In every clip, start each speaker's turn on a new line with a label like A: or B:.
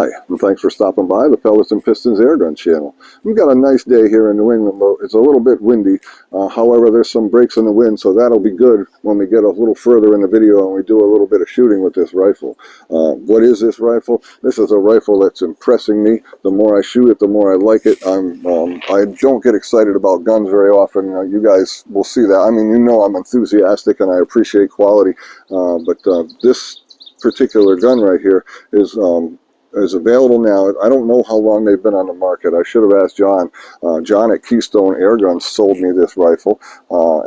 A: Hi, and thanks for stopping by the Pellets and Pistons Airgun channel. We've got a nice day here in New England, though it's a little bit windy. However, there's some breaks in the wind, so that'll be good when we get a little further in the video and we do a little bit of shooting with this rifle. What is this rifle? This is a rifle that's impressing me. The more I shoot it, the more I like it. I don't get excited about guns very often. You guys will see that. I mean, you know I'm enthusiastic and I appreciate quality, but this particular gun right here is available now. I don't know how long they've been on the market. I should have asked John. John at Keystone Airguns sold me this rifle,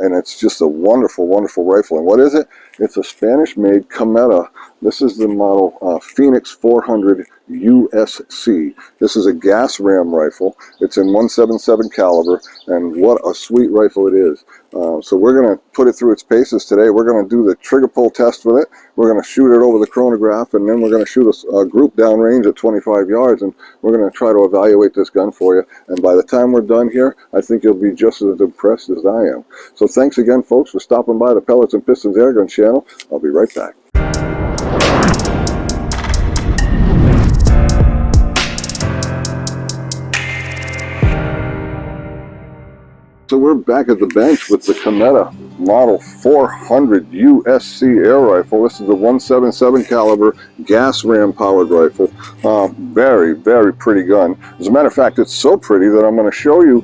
A: and it's just a wonderful, wonderful rifle. And what is it? It's a Spanish-made Cometa. This is the model Fenix 400 USC. This is a gas ram rifle. It's in 177 caliber, and what a sweet rifle it is. So we're going to put it through its paces today. We're going to do the trigger pull test with it. We're going to shoot it over the chronograph, and then we're going to shoot a group downrange at 25 yards, and we're going to try to evaluate this gun for you. And by the time we're done here, I think you'll be just as impressed as I am. So thanks again, folks, for stopping by the Pellets and Pistons Airgun channel. I'll be right back. So we're back at the bench with the Cometa model 400 USC air rifle. This is a 177 caliber gas ram powered rifle. Very, very pretty gun. As a matter of fact, it's so pretty that I'm going to show you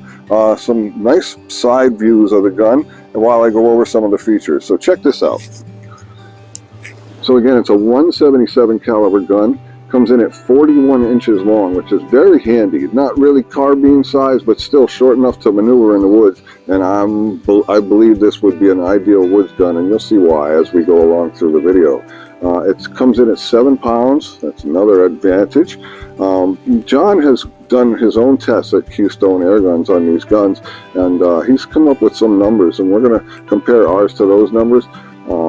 A: some nice side views of the gun while I go over some of the features. So check this out. So again, it's a 177 caliber gun. Comes in at 41 inches long, which is very handy. Not really carbine size, but still short enough to maneuver in the woods. And I believe this would be an ideal woods gun, and you'll see why as we go along through the video. It comes in at 7 pounds. That's another advantage. John has done his own tests at Keystone Airguns on these guns, and he's come up with some numbers, and we're going to compare ours to those numbers.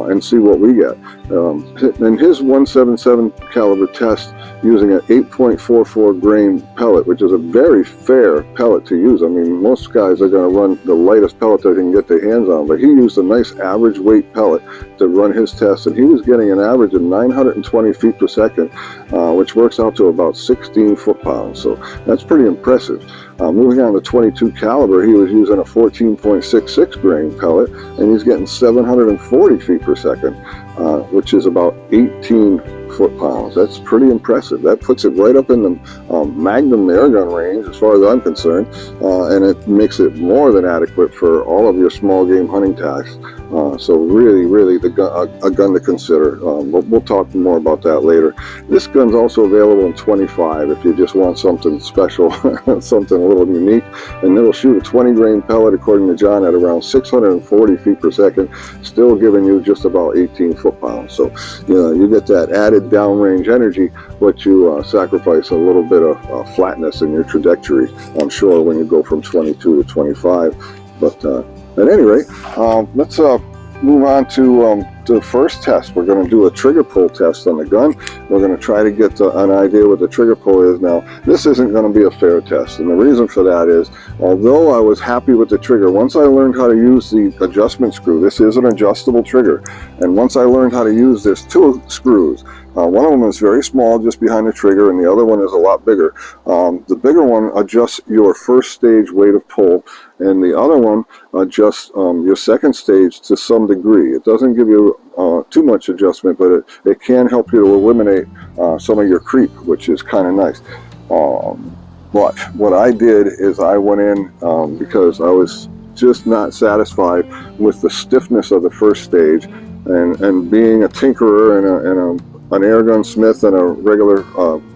A: And see what we get. In his 177 caliber test, using an 8.44 grain pellet, which is a very fair pellet to use. I mean, most guys are going to run the lightest pellet they can get their hands on, but he used a nice average weight pellet to run his test, and he was getting an average of 920 feet per second, which works out to about 16 foot-pounds. So that's pretty impressive. Moving on to 22 caliber, he was using a 14.66 grain pellet, and he's getting 740 feet per second, which is about 18 foot-pounds. That's pretty impressive. That puts it right up in the Magnum airgun range as far as I'm concerned, and it makes it more than adequate for all of your small game hunting tasks. So really a gun to consider. We'll talk more about that later. This gun's also available in 25 if you just want something special, something a little unique, and it'll shoot a 20 grain pellet according to John at around 640 feet per second, still giving you just about 18 foot-pounds. So you get that added downrange energy, but you sacrifice a little bit of flatness in your trajectory, I'm sure, when you go from 22 to 25. But at any rate, let's move on to the first test. We're going to do a trigger pull test on the gun. We're going to try to get an idea what the trigger pull is. Now, this isn't going to be a fair test, and the reason for that is, although I was happy with the trigger, once I learned how to use the adjustment screw, this is an adjustable trigger, and once I learned how to use this 2 screws, one of them is very small, just behind the trigger, and the other one is a lot bigger. The bigger one adjusts your first stage weight of pull, and the other one adjusts your second stage to some degree. It doesn't give you too much adjustment, but it can help you to eliminate some of your creep, which is kind of nice. But what I did is I went in because I was just not satisfied with the stiffness of the first stage, and being a tinkerer and an air gun smith and a regular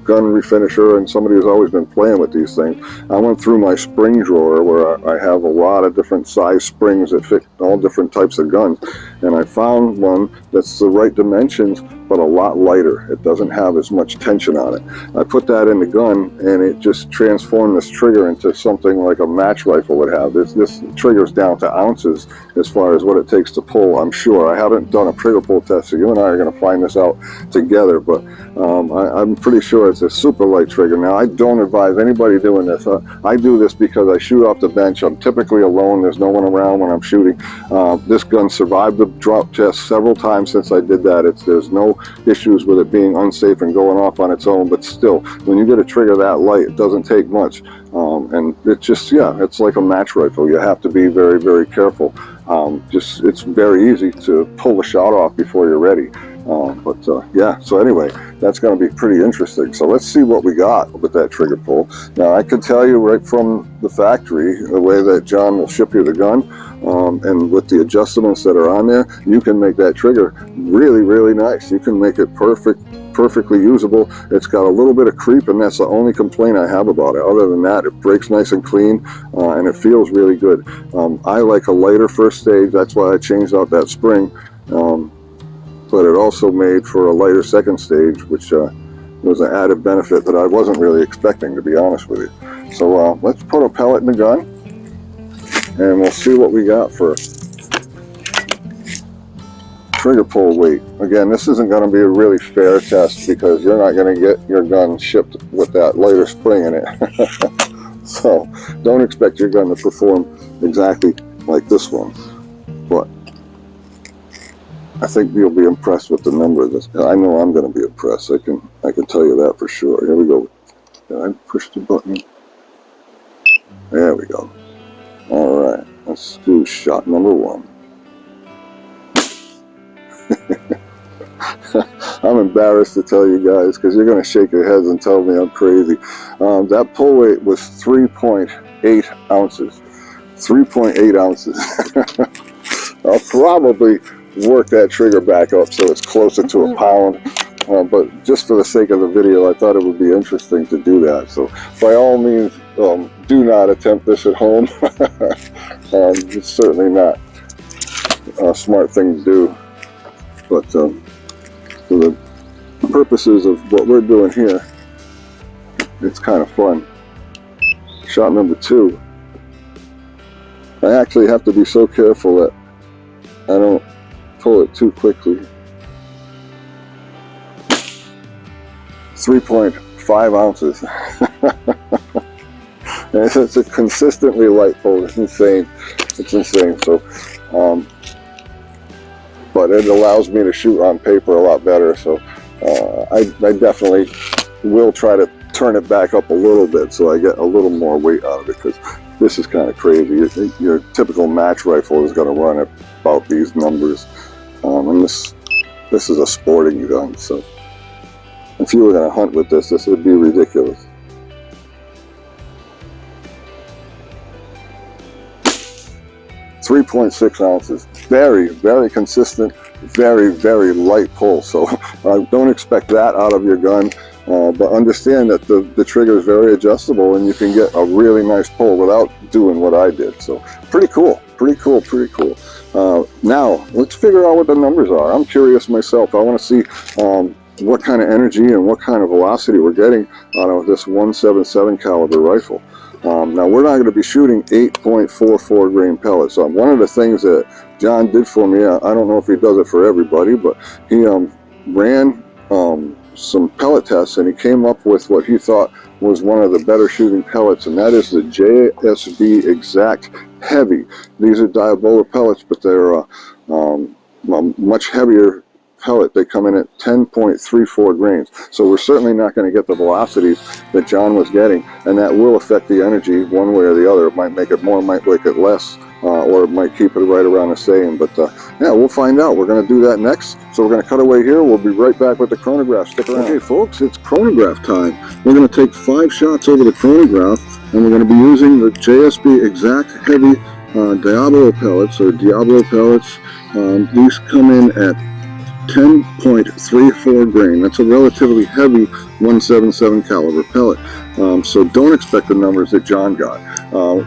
A: gun refinisher and somebody who's always been playing with these things, I went through my spring drawer where I have a lot of different size springs that fit all different types of guns, and I found one that's the right dimensions but a lot lighter. It doesn't have as much tension on it. I put that in the gun, and it just transformed this trigger into something like a match rifle would have. This trigger's down to ounces as far as what it takes to pull, I'm sure. I haven't done a trigger pull test, so you and I are going to find this out together, but I'm pretty sure it's a super light trigger. Now, I don't advise anybody doing this. I do this because I shoot off the bench. I'm typically alone. There's no one around when I'm shooting. This gun survived the drop test several times since I did that. There's no issues with it being unsafe and going off on its own, but still, when you get a trigger that light, it doesn't take much. And it just, yeah, it's like a match rifle. You have to be very, very careful. It's very easy to pull the shot off before you're ready. Yeah, so anyway, that's going to be pretty interesting. So let's see what we got with that trigger pull. Now, I can tell you right from the factory, the way that John will ship you the gun, and with the adjustments that are on there, you can make that trigger really, really nice. You can make it perfectly usable. It's got a little bit of creep, and that's the only complaint I have about it. Other than that, it breaks nice and clean, and it feels really good. I like a lighter first stage. That's why I changed out that spring. But it also made for a lighter second stage, which was an added benefit that I wasn't really expecting, to be honest with you. So let's put a pellet in the gun, and we'll see what we got for trigger pull weight. Again, this isn't going to be a really fair test because you're not going to get your gun shipped with that lighter spring in it. So don't expect your gun to perform exactly like this one. But I think you'll be impressed with the number of this. I know I'm going to be impressed. I can tell you that for sure. Here we go. Did I push the button? There we go. All right. Let's do shot number 1. I'm embarrassed to tell you guys because you're going to shake your heads and tell me I'm crazy. That pull weight was 3.8 ounces. 3.8 ounces. I'll probably work that trigger back up so it's closer to a pound, but just for the sake of the video, I thought it would be interesting to do that. So by all means, do not attempt this at home. It's certainly not a smart thing to do, but for the purposes of what we're doing here, it's kind of fun. Shot number 2. I actually have to be so careful that I don't pull it too quickly. 3.5 ounces. It's a consistently light pull. It's insane. It's insane. So, but it allows me to shoot on paper a lot better. So, I definitely will try to turn it back up a little bit so I get a little more weight out of it, because this is kind of crazy. Your typical match rifle is going to run at about these numbers. And this is a sporting gun, so if you were going to hunt with this would be ridiculous. .6 ounces. Very, very consistent, very, very light pull. So don't expect that out of your gun, but understand that the trigger is very adjustable and you can get a really nice pull without doing what I did. So pretty cool, pretty cool, pretty cool. Now, let's figure out what the numbers are. I'm curious myself. I want to see what kind of energy and what kind of velocity we're getting out of this 177 caliber rifle. Now, we're not going to be shooting 8.44 grain pellets. One of the things that John did for me, I don't know if he does it for everybody, but he ran some pellet tests, and he came up with what he thought was one of the better shooting pellets, and that is the JSB Exact Heavy. These are Diabola pellets, but they're a much heavier pellet. They come in at 10.34 grains. So we're certainly not going to get the velocities that John was getting, and that will affect the energy one way or the other. It might make it more, might make it less, or it might keep it right around the same. But yeah, we'll find out. We're going to do that next. So we're going to cut away here. We'll be right back with the chronograph. Stick around. Okay, folks, it's chronograph time. We're going to take 5 shots over the chronograph, and we're going to be using the JSB Exact Heavy Diablo pellets, or Diablo pellets. These come in at 10.34 grain. That's a relatively heavy 177 caliber pellet. So don't expect the numbers that John got.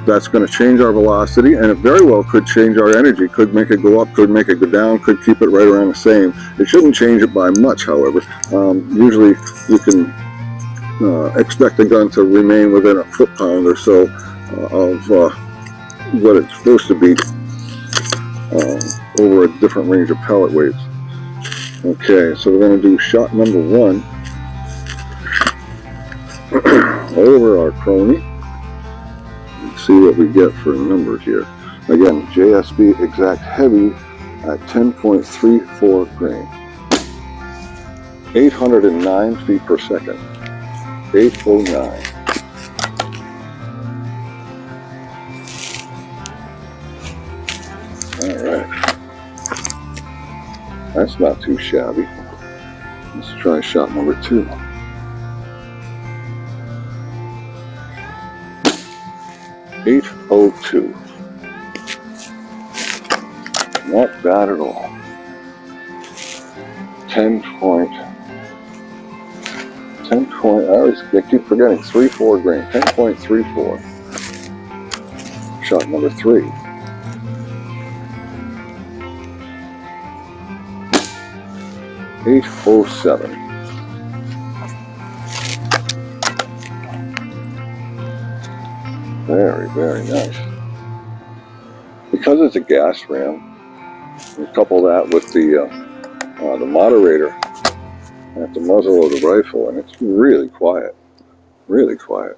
A: That's going to change our velocity, and it very well could change our energy. Could make it go up, could make it go down, could keep it right around the same. It shouldn't change it by much, however. Usually you can expect the gun to remain within a foot-pound or so of what it's supposed to be over a different range of pellet weights. Okay, so we're going to do shot number 1. over our Chrony and see what we get for numbers here. Again, JSB exact heavy at 10.34 grain. 809 feet per second. 809. Alright. That's not too shabby. Let's try shot number 2. .802. Not bad at all. 10 point. I keep forgetting 3.4 grain. 10.34. Shot number 3. .807. Very, very nice. Because it's a gas ram, you couple that with the moderator at the muzzle of the rifle, and it's really quiet. Really quiet.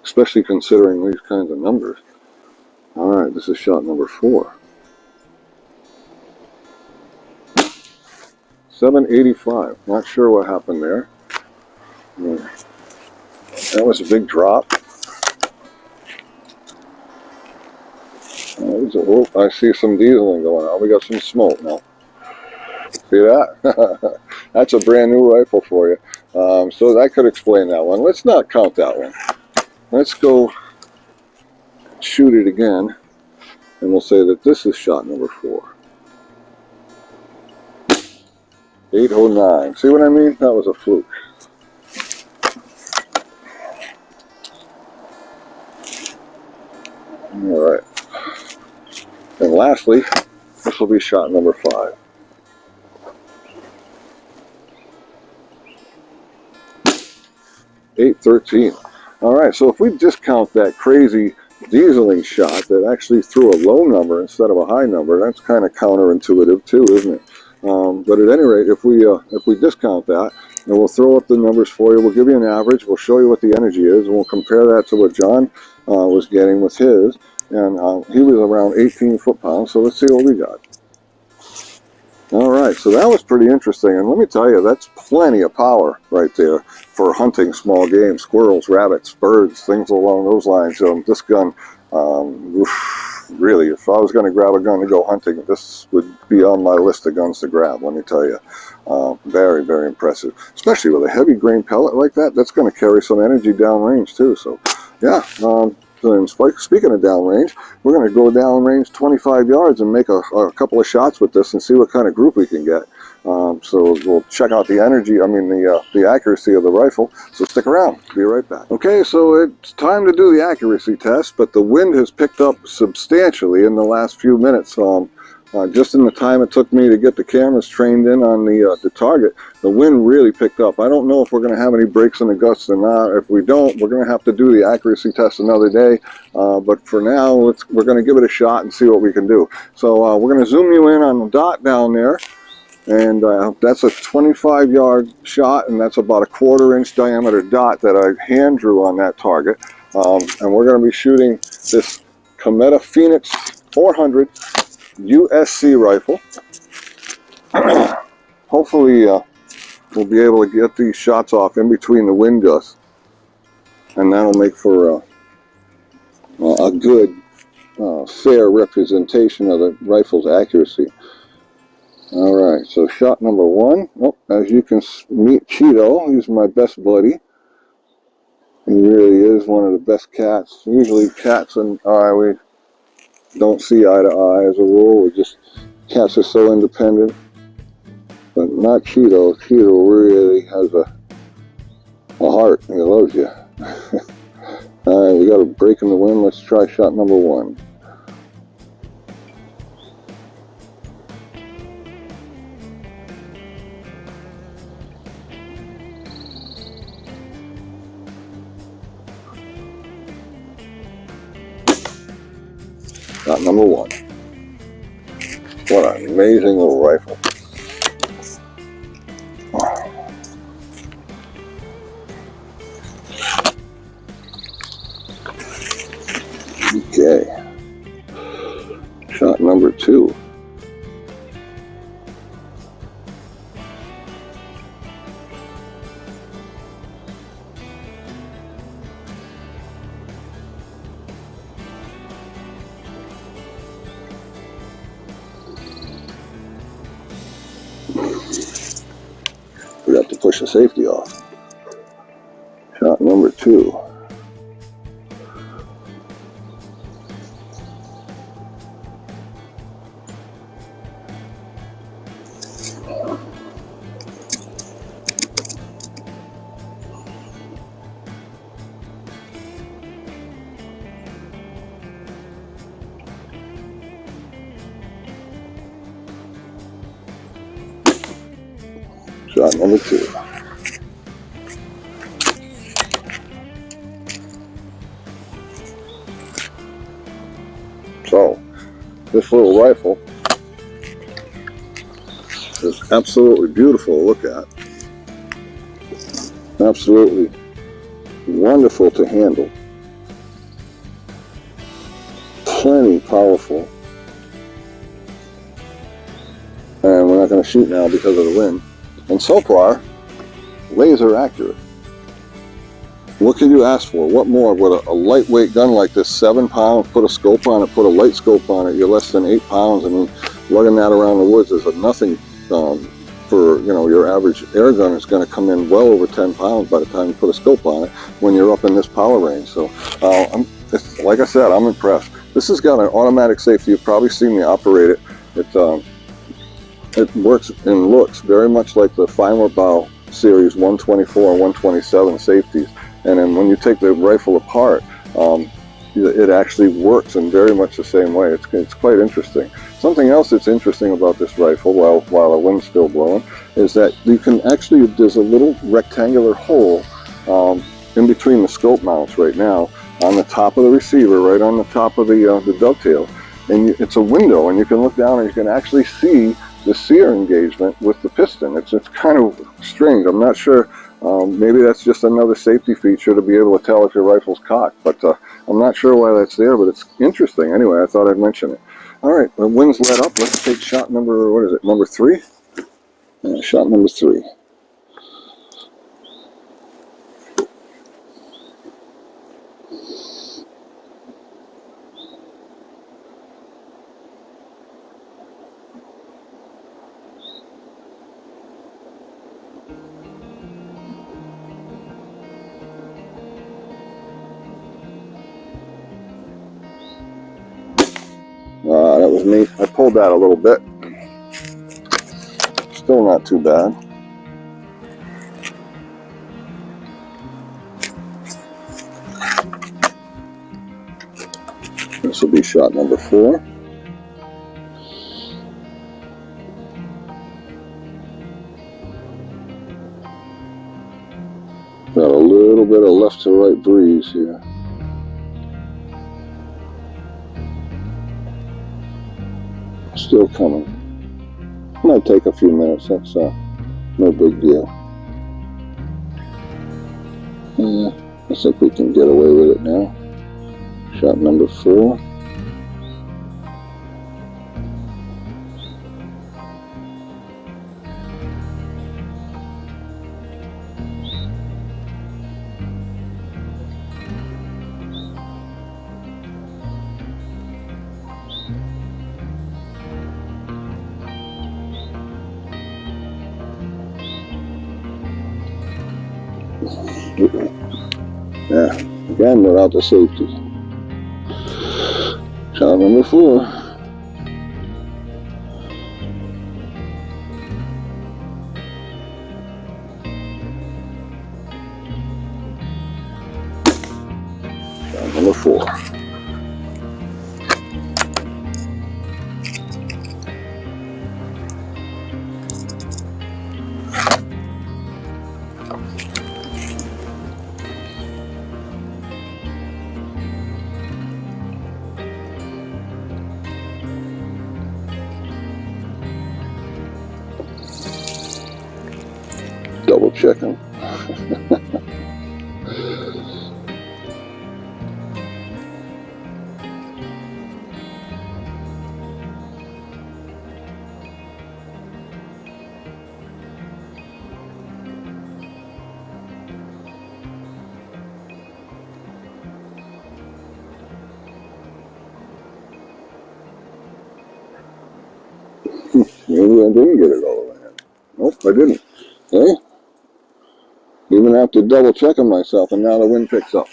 A: Especially considering these kinds of numbers. Alright, this is shot number 4. 785. Not sure what happened there. That was a big drop. Oh, I see some dieseling going on. We got some smoke now. See that? That's a brand new rifle for you. So that could explain that one. Let's not count that one. Let's go shoot it again, and we'll say that this is shot number 4. 809. See what I mean? That was a fluke. Alright. And lastly, this will be shot number 5. .813. Alright, so if we discount that crazy dieseling shot that actually threw a low number instead of a high number, that's kind of counterintuitive too, isn't it? But at any rate, if we discount that, and we'll throw up the numbers for you, we'll give you an average, we'll show you what the energy is, and we'll compare that to what John was getting with his, and he was around 18 foot-pounds, so let's see what we got. Alright, so that was pretty interesting, and let me tell you, that's plenty of power right there for hunting small game, squirrels, rabbits, birds, things along those lines. This gun, really, if I was going to grab a gun to go hunting, this would be on my list of guns to grab, let me tell you. Very, very impressive, especially with a heavy grain pellet like that. That's going to carry some energy downrange too, so yeah. And speaking of downrange, we're going to go downrange 25 yards and make a couple of shots with this and see what kind of group we can get. So we'll check out the energy, the accuracy of the rifle. So stick around. Be right back. Okay, so it's time to do the accuracy test, but the wind has picked up substantially in the last few minutes. Just in the time it took me to get the cameras trained in on the target, the wind really picked up. I don't know if we're going to have any breaks in the gusts or not. If we don't, we're going to have to do the accuracy test another day. But for now, we're going to give it a shot and see what we can do. So we're going to zoom you in on the dot down there. And that's a 25-yard shot, and that's about a 1/4 inch diameter dot that I hand drew on that target. And we're going to be shooting this Cometa Fenix 400 USC rifle. Hopefully we'll be able to get these shots off in between the wind gusts, and that'll make for a good fair representation of the rifle's accuracy. Alright, so shot number 1. Oh, as you can meet Cheeto, he's my best buddy. He really is one of the best cats. Usually cats and I, we don't see eye to eye as a rule. Cats are so independent. But not Cheeto. Cheeto really has a heart. He loves you. Alright, we got a break in the wind. Let's try shot number 1. Shot number 1. What an amazing little rifle. Okay. Shot number 2. Forgot to push the safety off. Shot number 2. Shot number 2. So, this little rifle is absolutely beautiful to look at. Absolutely wonderful to handle. Plenty powerful. And we're not going to shoot now because of the wind. And so far, laser accurate. What could you ask for? What more with a lightweight gun like this? 7 pounds, put a scope on it, put a light scope on it, you're less than 8 pounds. I mean, lugging that around the woods is a nothing for, you know, your average air gun is going to come in well over 10 pounds by the time you put a scope on it when you're up in this power range. So, like I said, I'm impressed. This has got an automatic safety. You've probably seen me operate it. It works and looks very much like the Finer Bow Series 124 and 127 safeties. And then when you take the rifle apart, it actually works in very much the same way. It's quite interesting. Something else that's interesting about this rifle, while the wind's still blowing, is that you can actually, there's a little rectangular hole in between the scope mounts right now on the top of the receiver, right on the top of the dovetail. And it's a window, and you can look down and you can actually see the sear engagement with the piston. It's kind of strange. I'm not sure. Maybe that's just another safety feature to be able to tell if your rifle's cocked. But I'm not sure why that's there, but it's interesting. Anyway, I thought I'd mention it. All right, the wind's let up. Let's take shot number, what is it, number 3? Shot number 3. That was me. I pulled that a little bit. Still not too bad. This will be shot number 4. Got a little bit of left to right breeze here. Still coming. Might take a few minutes. That's no big deal. I think we can get away with it now. Shot number 4. Yeah, again without the safety. Shot number 4. Shot number 4. Double checking. Maybe I didn't get it all the way in. Nope, I didn't. Okay? Even after double checking myself, and now the wind picks up.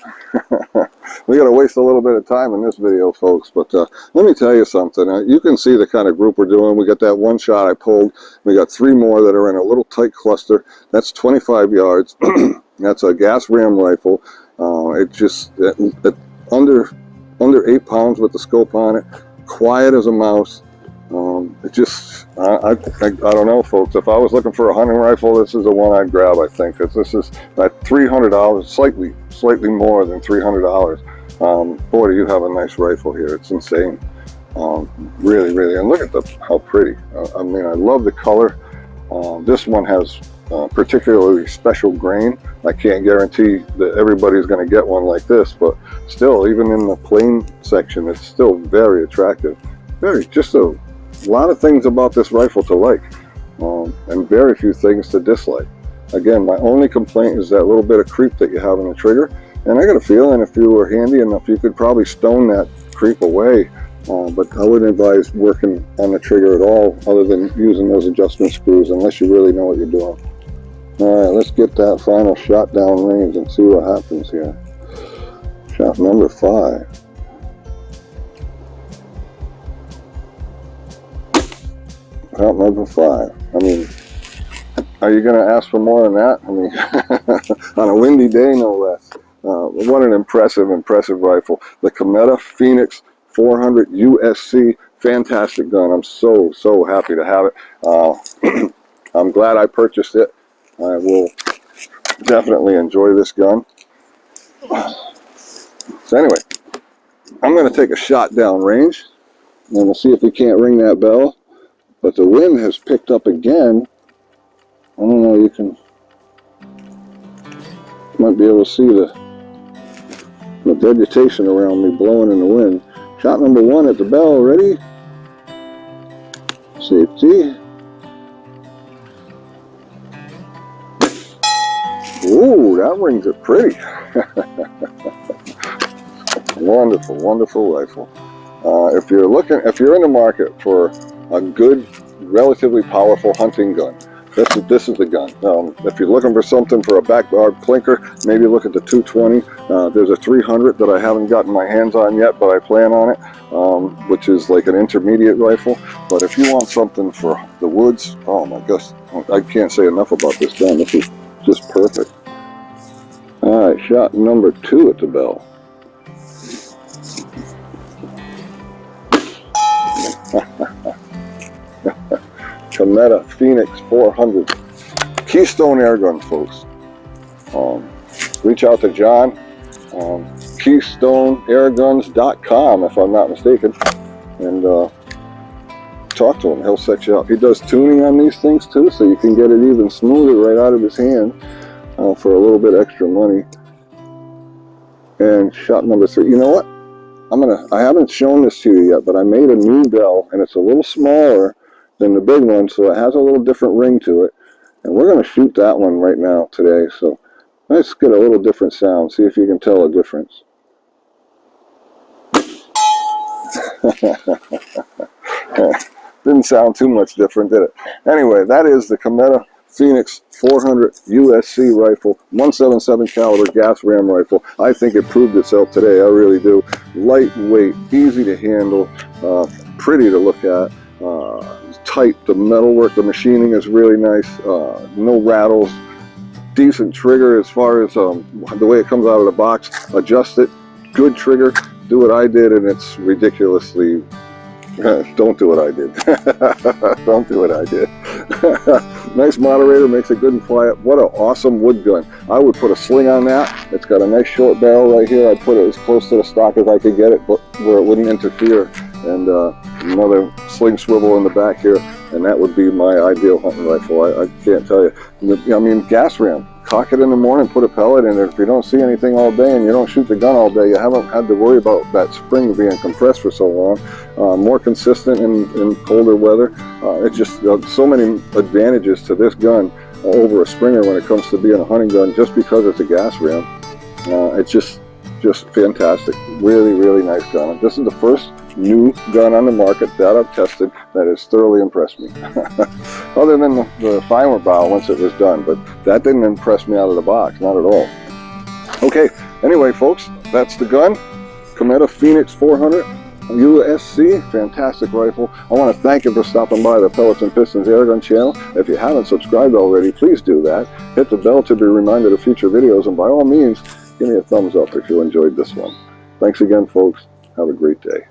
A: We got to waste a little bit of time in this video, folks, but let me tell you something. You can see the kind of group we're doing. We got that one shot I pulled. We got 3 more that are in a little tight cluster. That's 25 yards. That's a gas ram rifle. It just under 8 pounds with the scope on it. Quiet as a mouse. It just, I don't know, folks. If I was looking for a hunting rifle, this is the one I'd grab, I think. Because this is at $300, slightly more than $300. Boy, do you have a nice rifle here. It's insane. Really, really. And look at how pretty. I mean, I love the color. This one has particularly special grain. I can't guarantee that everybody's going to get one like this, but still, even in the plain section, it's still very attractive. Just a lot of things about this rifle to like, and very few things to dislike. Again, my only complaint is that little bit of creep that you have in the trigger, and I got a feeling if you were handy enough, you could probably stone that creep away, but I wouldn't advise working on the trigger at all other than using those adjustment screws unless you really know what you're doing. Alright, let's get that final shot down range and see what happens here. Shot number 5. Shot number 5. I mean, are you going to ask for more than that? I mean, on a windy day, no less. What an impressive rifle. The Cometa Fenix 400 USC. Fantastic gun. I'm so happy to have it. I'm glad I purchased it. I will definitely enjoy this gun. So anyway, I'm going to take a shot down range, and we'll see if we can't ring that bell. But the wind has picked up again. I don't know, you might be able to see the vegetation around me blowing in the wind. Shot number 1 at the bell. Ready? Safety. Ooh, that rings it pretty. Wonderful rifle. If you're in the market for a good, relatively powerful hunting gun, this is the gun. If you're looking for something for a backyard plinker, maybe look at the 220. There's a 300 that I haven't gotten my hands on yet, but I plan on it, which is like an intermediate rifle. But if you want something for the woods, oh my gosh, I can't say enough about this gun. This is just perfect. All right, shot number 2 at the bell. Cometa Fenix 400 Keystone airgun, folks. Reach out to John, KeystoneAirguns.com if I'm not mistaken, and talk to him. He'll set you up. He does tuning on these things too, so you can get it even smoother right out of his hand for a little bit extra money. And shot number 3. You know what? I haven't shown this to you yet, but I made a new bell, and it's a little smaller than the big one, so it has a little different ring to it. And we're going to shoot that one right now today, so let's get a little different sound, see if you can tell a difference. Didn't sound too much different, did it? Anyway, that is the Cometa Fenix 400 USC rifle, 177 caliber gas ram rifle. I think it proved itself today, I really do. Lightweight, easy to handle, pretty to look at. Tight, the metalwork, the machining is really nice, no rattles, decent trigger as far as the way it comes out of the box. Adjust it, good trigger, do what I did, and it's ridiculously, don't do what I did. Don't do what I did. Nice moderator, makes it good and quiet. What an awesome wood gun. I would put a sling on that. It's got a nice short barrel right here. I'd put it as close to the stock as I could get it, but where it wouldn't interfere. And another sling swivel in the back here, and that would be my ideal hunting rifle. I can't tell you. I mean, gas ram. Cock it in the morning, put a pellet in it. If you don't see anything all day and you don't shoot the gun all day, you haven't had to worry about that spring being compressed for so long. More consistent in colder weather. It's just so many advantages to this gun over a Springer when it comes to being a hunting gun, just because it's a gas ram. It's just fantastic. Really nice gun. This is the first new gun on the market that I've tested that has thoroughly impressed me. Other than the firearm barrel once it was done, but that didn't impress me out of the box, not at all. Okay, anyway folks, that's the gun. Cometa Fenix 400 USC, fantastic rifle. I want to thank you for stopping by the Pellets and Pistons Airgun channel. If you haven't subscribed already, please do that. Hit the bell to be reminded of future videos, and by all means, give me a thumbs up if you enjoyed this one. Thanks again, folks. Have a great day.